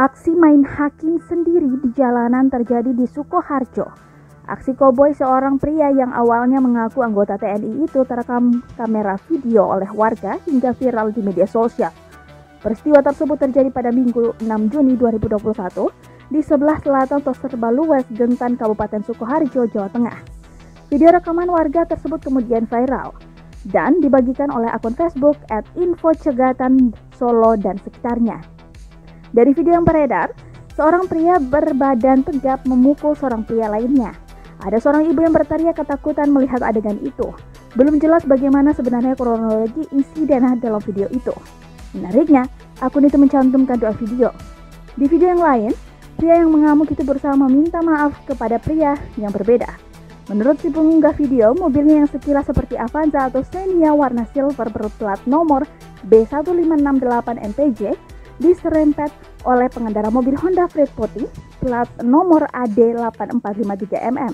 Aksi main hakim sendiri di jalanan terjadi di Sukoharjo. Aksi koboi seorang pria yang awalnya mengaku anggota TNI itu terekam kamera video oleh warga hingga viral di media sosial. Peristiwa tersebut terjadi pada Minggu 6 Juni 2021 di sebelah selatan Toserbaluwes, Gentan, Kabupaten Sukoharjo, Jawa Tengah. Video rekaman warga tersebut kemudian viral dan dibagikan oleh akun Facebook @infocegatan_solo dan sekitarnya. Dari video yang beredar, seorang pria berbadan tegap memukul seorang pria lainnya. Ada seorang ibu yang berteriak ketakutan melihat adegan itu. Belum jelas bagaimana sebenarnya kronologi insiden dalam video itu. Menariknya, akun itu mencantumkan dua video. Di video yang lain, pria yang mengamuk itu berusaha meminta maaf kepada pria yang berbeda. Menurut si pengunggah video, mobilnya yang sekilas seperti Avanza atau Xenia warna silver berplat nomor B1568 NTJ diserempet oleh pengendara mobil Honda Freed putih plat nomor AD8453MM.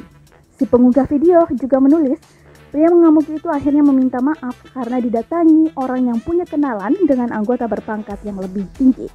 Si pengunggah video juga menulis, pria mengamuk itu akhirnya meminta maaf karena didatangi orang yang punya kenalan dengan anggota berpangkat yang lebih tinggi.